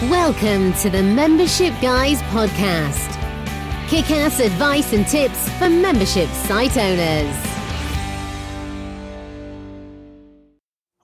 Welcome to the Membership Guys podcast. Kick-ass advice and tips for membership site owners.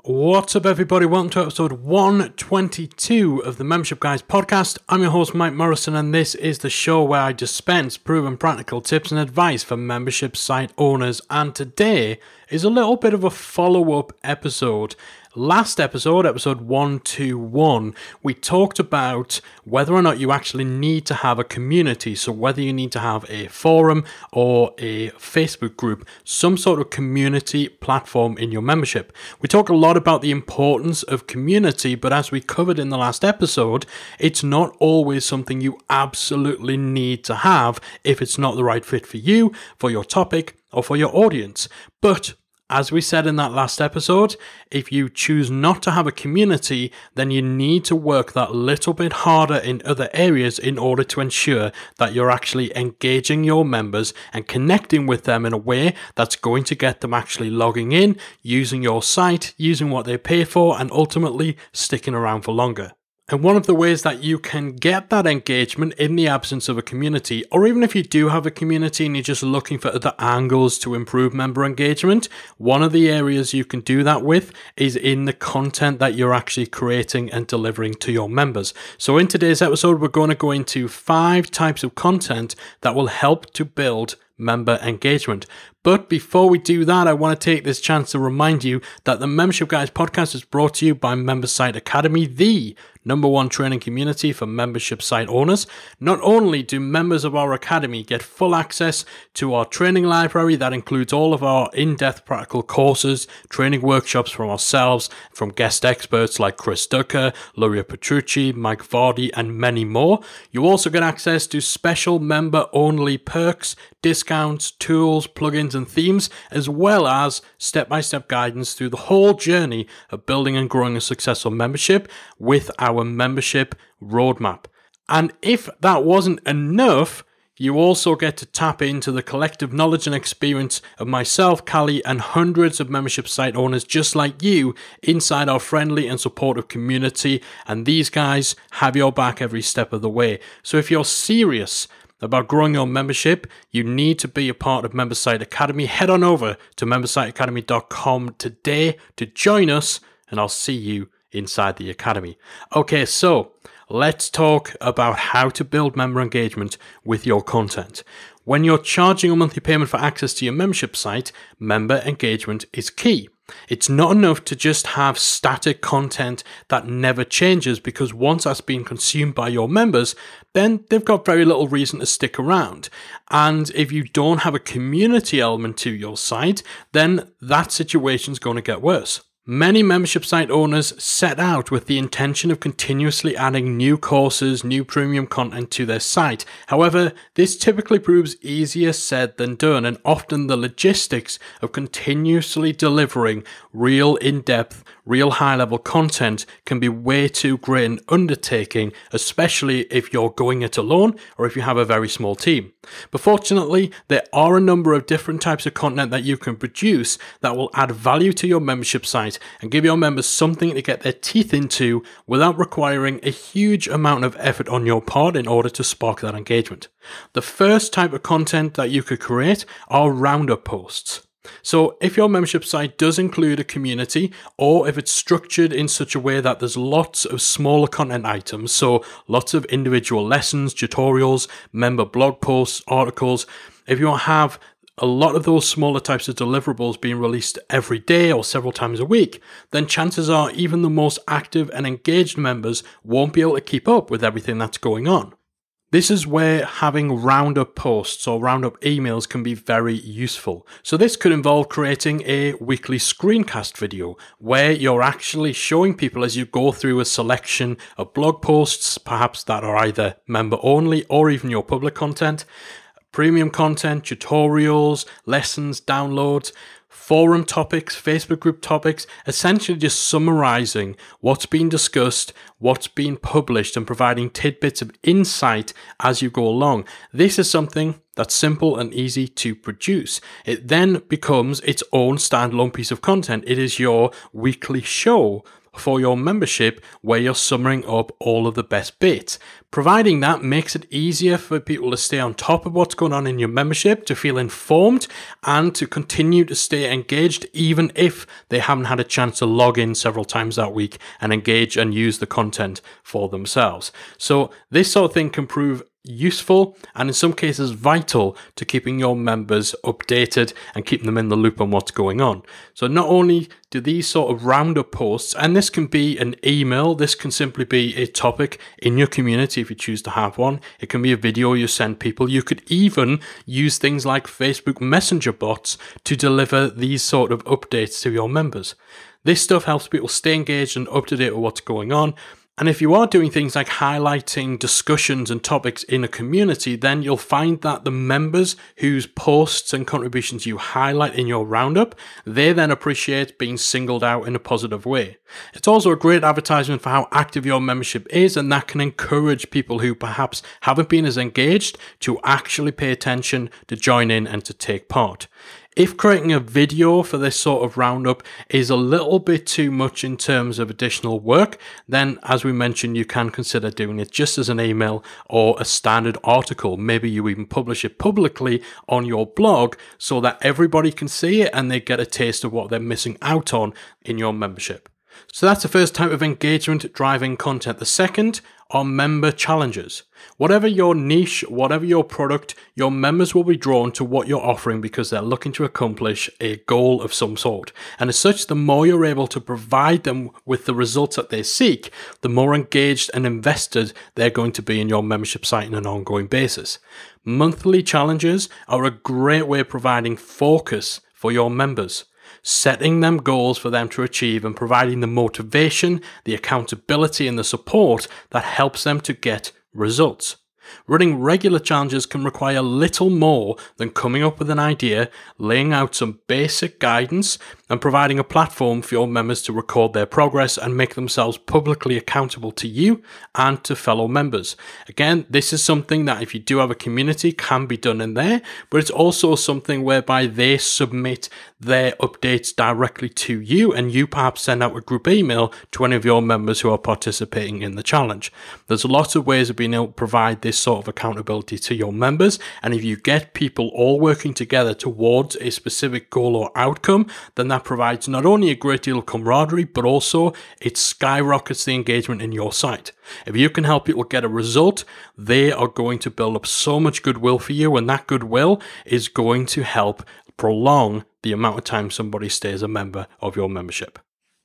What's up, everybody? Welcome to episode 122 of the Membership Guys podcast. I'm your host, Mike Morrison, and this is the show where I dispense proven practical tips and advice for membership site owners. And today is a little bit of a follow-up episode. Last episode, episode 121, we talked about whether or not you actually need to have a community. So whether you need to have a forum or a Facebook group, some sort of community platform in your membership. We talk a lot about the importance of community, but as we covered in the last episode, it's not always something you absolutely need to have if it's not the right fit for you, for your topic, or for your audience. But as we said in that last episode, if you choose not to have a community, then you need to work that little bit harder in other areas in order to ensure that you're actually engaging your members and connecting with them in a way that's going to get them actually logging in, using your site, using what they pay for, and ultimately sticking around for longer. And one of the ways that you can get that engagement in the absence of a community, or even if you do have a community and you're just looking for other angles to improve member engagement, one of the areas you can do that with is in the content that you're actually creating and delivering to your members. So in today's episode, we're going to go into 5 types of content that will help to build member engagement. But before we do that, I want to take this chance to remind you that the Membership Guys podcast is brought to you by Member Site Academy, the #1 training community for membership site owners. Not only do members of our academy get full access to our training library that includes all of our in-depth practical courses, training workshops from ourselves, from guest experts like Chris Ducker, Luria Petrucci, Mike Vardy, and many more. You also get access to special member-only perks, discounts, tools, plugins, and themes, as well as step-by-step guidance through the whole journey of building and growing a successful membership with our membership roadmap. And if that wasn't enough, you also get to tap into the collective knowledge and experience of myself, Callie, and hundreds of membership site owners just like you inside our friendly and supportive community. And these guys have your back every step of the way. So if you're serious about growing your membership, you need to be a part of Member Site Academy. Head on over to membersiteacademy.com today to join us, and I'll see you inside the academy. Okay, so let's talk about how to build member engagement with your content. When you're charging a monthly payment for access to your membership site, member engagement is key. It's not enough to just have static content that never changes, because once that's been consumed by your members, then they've got very little reason to stick around. And if you don't have a community element to your site, then that situation's going to get worse. Many membership site owners set out with the intention of continuously adding new courses, new premium content to their site. However, this typically proves easier said than done, and often the logistics of continuously delivering real in-depth, real high-level content can be way too great an undertaking, especially if you're going it alone or if you have a very small team. But fortunately, there are a number of different types of content that you can produce that will add value to your membership site and give your members something to get their teeth into without requiring a huge amount of effort on your part in order to spark that engagement. The first type of content that you could create are roundup posts. So if your membership site does include a community, or if it's structured in such a way that there's lots of smaller content items, so lots of individual lessons, tutorials, member blog posts, articles, if you have a lot of those smaller types of deliverables being released every day or several times a week, then chances are even the most active and engaged members won't be able to keep up with everything that's going on. This is where having roundup posts or roundup emails can be very useful. So this could involve creating a weekly screencast video where you're actually showing people as you go through a selection of blog posts, perhaps that are either member only or even your public content, premium content, tutorials, lessons, downloads, forum topics, Facebook group topics, essentially just summarizing what's been discussed, what's been published, and providing tidbits of insight as you go along. This is something that's simple and easy to produce. It then becomes its own standalone piece of content. It is your weekly show for your membership where you're summing up all of the best bits. Providing that makes it easier for people to stay on top of what's going on in your membership, to feel informed, and to continue to stay engaged even if they haven't had a chance to log in several times that week and engage and use the content for themselves. So this sort of thing can prove useful and in some cases vital to keeping your members updated and keeping them in the loop on what's going on. So not only do these sort of roundup posts, and this can be an email, this can simply be a topic in your community if you choose to have one. It can be a video you send people. You could even use things like Facebook Messenger bots to deliver these sort of updates to your members. This stuff helps people stay engaged and up to date with what's going on. And if you are doing things like highlighting discussions and topics in a community, then you'll find that the members whose posts and contributions you highlight in your roundup, they then appreciate being singled out in a positive way. It's also a great advertisement for how active your membership is, and that can encourage people who perhaps haven't been as engaged to actually pay attention, to join in and to take part. If creating a video for this sort of roundup is a little bit too much in terms of additional work, then as we mentioned, you can consider doing it just as an email or a standard article. Maybe you even publish it publicly on your blog so that everybody can see it and they get a taste of what they're missing out on in your membership. So that's the first type of engagement driving content. The second are member challenges. Whatever your niche, whatever your product, your members will be drawn to what you're offering because they're looking to accomplish a goal of some sort. And as such, the more you're able to provide them with the results that they seek, the more engaged and invested they're going to be in your membership site on an ongoing basis. Monthly challenges are a great way of providing focus for your members, setting them goals for them to achieve and providing the motivation, the accountability and the support that helps them to get results. Running regular challenges can require little more than coming up with an idea, laying out some basic guidance, and providing a platform for your members to record their progress and make themselves publicly accountable to you and to fellow members. Again, this is something that if you do have a community can be done in there, but it's also something whereby they submit their updates directly to you and you perhaps send out a group email to any of your members who are participating in the challenge. There's lots of ways of being able to provide this sort of accountability to your members, and if you get people all working together towards a specific goal or outcome, then that provides not only a great deal of camaraderie, but also it skyrockets the engagement in your site. If you can help people get a result, they are going to build up so much goodwill for you, and that goodwill is going to help prolong the amount of time somebody stays a member of your membership.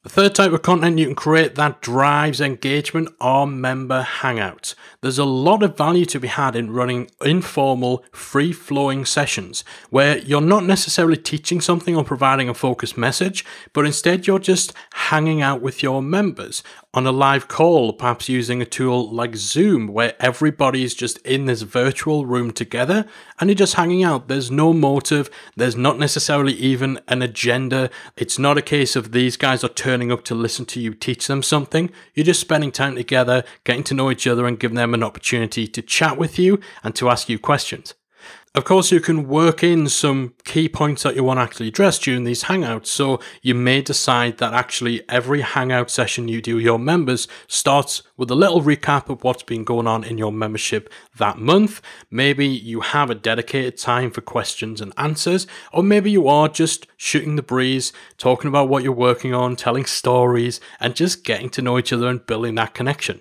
The third type of content you can create that drives engagement are member hangouts. There's a lot of value to be had in running informal, free-flowing sessions where you're not necessarily teaching something or providing a focused message, but instead you're just hanging out with your members on a live call, perhaps using a tool like Zoom, where everybody's just in this virtual room together and you're just hanging out. There's no motive. There's not necessarily even an agenda. It's not a case of these guys are turning up to listen to you teach them something. You're just spending time together, getting to know each other and giving them an opportunity to chat with you and to ask you questions. Of course, you can work in some key points that you want to actually address during these hangouts. So you may decide that actually every hangout session you do with your members starts with a little recap of what's been going on in your membership that month. Maybe you have a dedicated time for questions and answers, or maybe you are just shooting the breeze, talking about what you're working on, telling stories, and just getting to know each other and building that connection.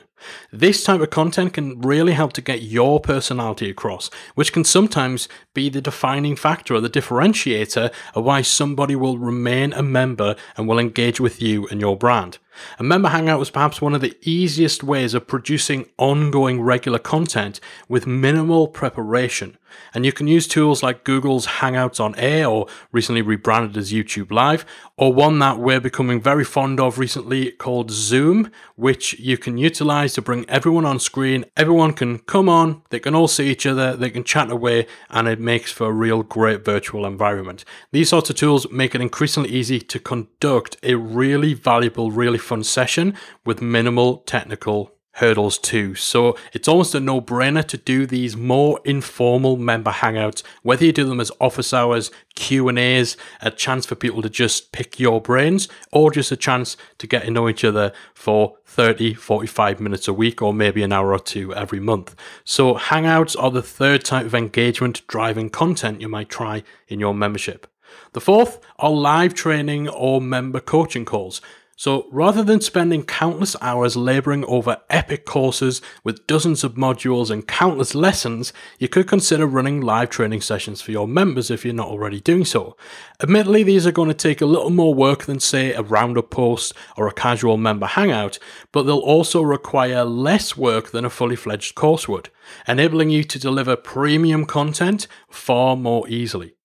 This type of content can really help to get your personality across, which can sometimes be the defining factor or the differentiator of why somebody will remain a member and will engage with you and your brand. A member hangout was perhaps one of the easiest ways of producing ongoing regular content with minimal preparation. And you can use tools like Google's Hangouts on Air, or recently rebranded as YouTube Live, or one that we're becoming very fond of recently called Zoom, which you can utilize to bring everyone on screen. Everyone can come on, they can all see each other, they can chat away, and it makes for a real great virtual environment. These sorts of tools make it increasingly easy to conduct a really valuable, really fun session with minimal technical hurdles too. So it's almost a no-brainer to do these more informal member hangouts, whether you do them as office hours, Q&As, a chance for people to just pick your brains, or just a chance to get to know each other for 30, 45 minutes a week, or maybe an hour or two every month. So hangouts are the third type of engagement driving content you might try in your membership. The fourth are live training or member coaching calls. So rather than spending countless hours laboring over epic courses with dozens of modules and countless lessons, you could consider running live training sessions for your members if you're not already doing so. Admittedly, these are going to take a little more work than, say, a roundup post or a casual member hangout, but they'll also require less work than a fully fledged course would, enabling you to deliver premium content far more easily.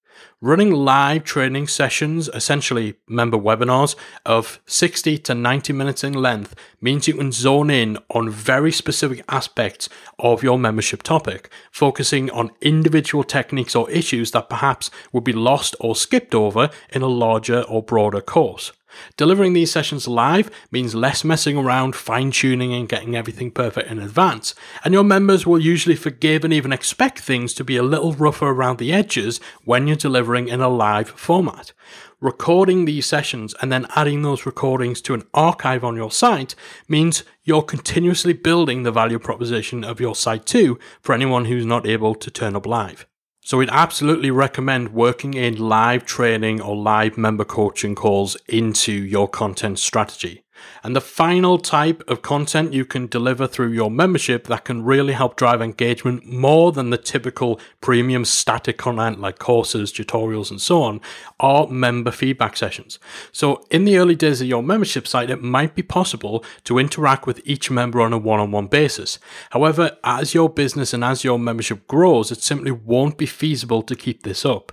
Running live training sessions, essentially member webinars, of 60 to 90 minutes in length means you can zone in on very specific aspects of your membership topic, focusing on individual techniques or issues that perhaps would be lost or skipped over in a larger or broader course. Delivering these sessions live means less messing around, fine-tuning and getting everything perfect in advance, and your members will usually forgive and even expect things to be a little rougher around the edges when you're delivering in a live format. Recording these sessions and then adding those recordings to an archive on your site means you're continuously building the value proposition of your site too for anyone who's not able to turn up live. So we'd absolutely recommend working in live training or live member coaching calls into your content strategy. And the final type of content you can deliver through your membership that can really help drive engagement more than the typical premium static content like courses, tutorials, and so on are member feedback sessions. So in the early days of your membership site, it might be possible to interact with each member on a one-on-one basis. However, as your business and as your membership grows, it simply won't be feasible to keep this up.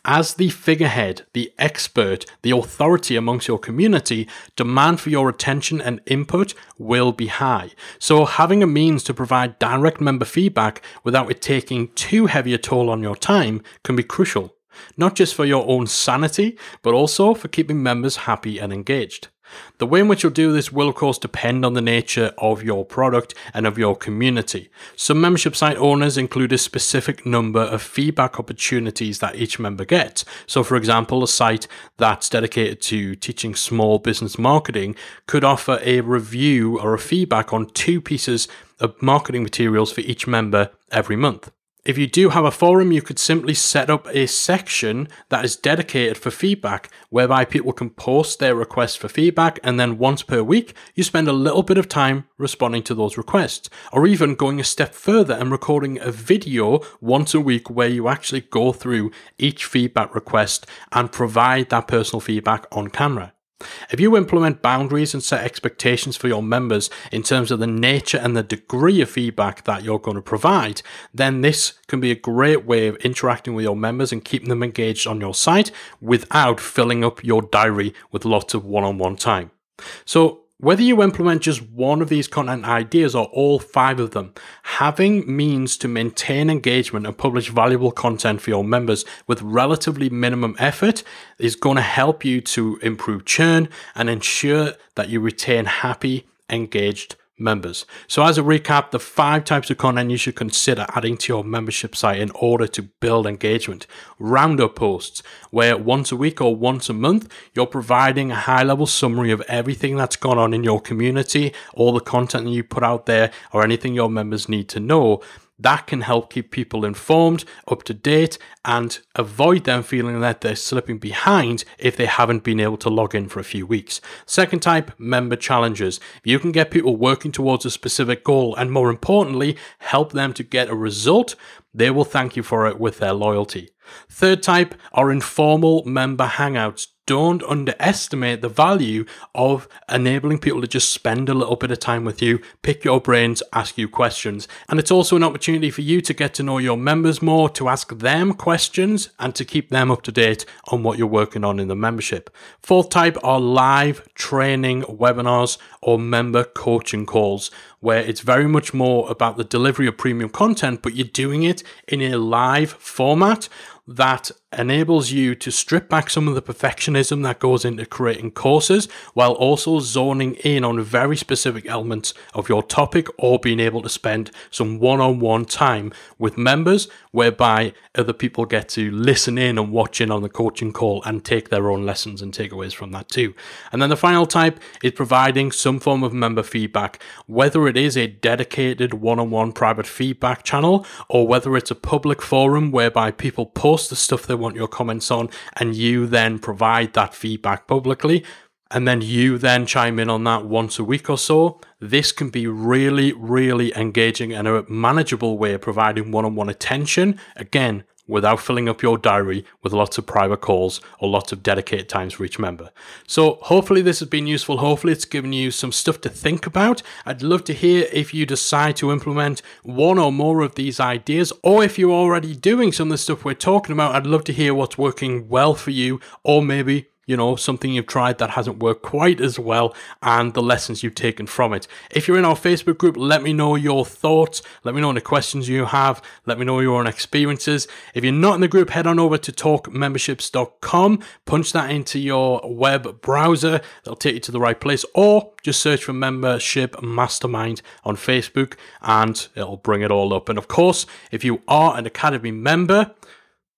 As the figurehead, the expert, the authority amongst your community, demand for your attention and input will be high. So having a means to provide direct member feedback without it taking too heavy a toll on your time can be crucial, not just for your own sanity, but also for keeping members happy and engaged. The way in which you'll do this will of course depend on the nature of your product and of your community. Some membership site owners include a specific number of feedback opportunities that each member gets. So for example, a site that's dedicated to teaching small business marketing could offer a review or a feedback on 2 pieces of marketing materials for each member every month. If you do have a forum, you could simply set up a section that is dedicated for feedback, whereby people can post their requests for feedback, and then once per week, you spend a little bit of time responding to those requests, or even going a step further and recording a video once a week where you actually go through each feedback request and provide that personal feedback on camera. If you implement boundaries and set expectations for your members in terms of the nature and the degree of feedback that you're going to provide, then this can be a great way of interacting with your members and keeping them engaged on your site without filling up your diary with lots of one-on-one time. So whether you implement just one of these content ideas or all 5 of them, having means to maintain engagement and publish valuable content for your members with relatively minimum effort is going to help you to improve churn and ensure that you retain happy, engaged members. So as a recap, the 5 types of content you should consider adding to your membership site in order to build engagement. Roundup posts, where once a week or once a month, you're providing a high-level summary of everything that's gone on in your community, all the content that you put out there, or anything your members need to know. That can help keep people informed, up to date, and avoid them feeling that they're slipping behind if they haven't been able to log in for a few weeks. Second type, member challenges. You can get people working towards a specific goal and, more importantly, help them to get a result. They will thank you for it with their loyalty. Third type are informal member hangouts. Don't underestimate the value of enabling people to just spend a little bit of time with you, pick your brains, ask you questions. And it's also an opportunity for you to get to know your members more, to ask them questions, and to keep them up to date on what you're working on in the membership. Fourth type are live training webinars or member coaching calls, where it's very much more about the delivery of premium content, but you're doing it in a live format. that enables you to strip back some of the perfectionism that goes into creating courses, while also zoning in on very specific elements of your topic, or being able to spend some one-on-one time with members whereby other people get to listen in and watch in on the coaching call and take their own lessons and takeaways from that too. And then the final type is providing some form of member feedback, whether it is a dedicated one-on-one private feedback channel or whether it's a public forum whereby people post the stuff they want your comments on and you then provide that feedback publicly, and then you then chime in on that once a week or so. This can be really, really engaging and a manageable way of providing one-on-one attention, again, without filling up your diary with lots of private calls or lots of dedicated times for each member. So hopefully this has been useful. Hopefully it's given you some stuff to think about. I'd love to hear if you decide to implement one or more of these ideas, or if you're already doing some of the stuff we're talking about. I'd love to hear what's working well for you, or maybe something you've tried that hasn't worked quite as well and the lessons you've taken from it. If you're in our Facebook group, let me know your thoughts. Let me know any questions you have. Let me know your own experiences. If you're not in the group, head on over to talkmemberships.com. Punch that into your web browser. That'll take you to the right place, or just search for Membership Mastermind on Facebook and it'll bring it all up. And of course, if you are an Academy member,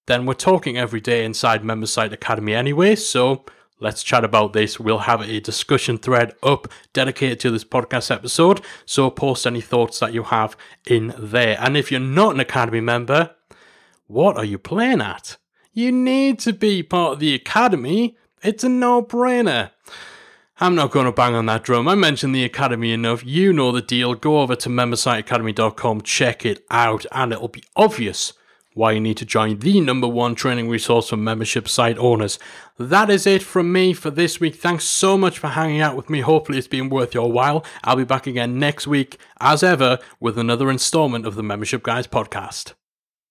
then we're talking every day inside MemberSite Academy anyway, so let's chat about this. We'll have a discussion thread up dedicated to this podcast episode, so post any thoughts that you have in there. And if you're not an Academy member, what are you playing at? You need to be part of the Academy. It's a no-brainer. I'm not going to bang on that drum. I mentioned the Academy enough. You know the deal. Go over to membersiteacademy.com, check it out, and it'll be obvious why you need to join the #1 training resource for membership site owners. That is it from me for this week. Thanks so much for hanging out with me. Hopefully it's been worth your while. I'll be back again next week, as ever, with another installment of the Membership Guys podcast.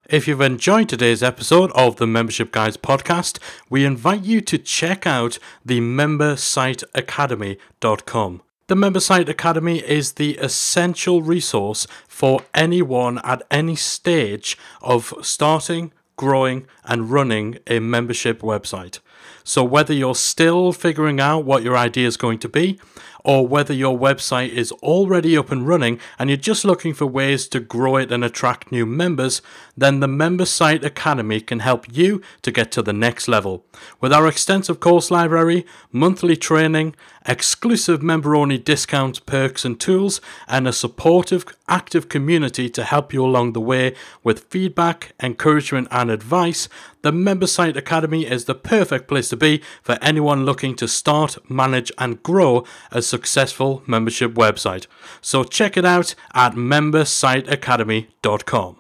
If you've enjoyed today's episode of the Membership Guys podcast, we invite you to check out the membersiteacademy.com. The MemberSite Academy is the essential resource for anyone at any stage of starting, growing, and running a membership website. So whether you're still figuring out what your idea is going to be, or whether your website is already up and running and you're just looking for ways to grow it and attract new members, then the MemberSite Academy can help you to get to the next level. With our extensive course library, monthly training, exclusive member-only discounts, perks and tools, and a supportive, active community to help you along the way with feedback, encouragement and advice, the MemberSite Academy is the perfect place to be for anyone looking to start, manage and grow a successful membership website. So check it out at membersiteacademy.com.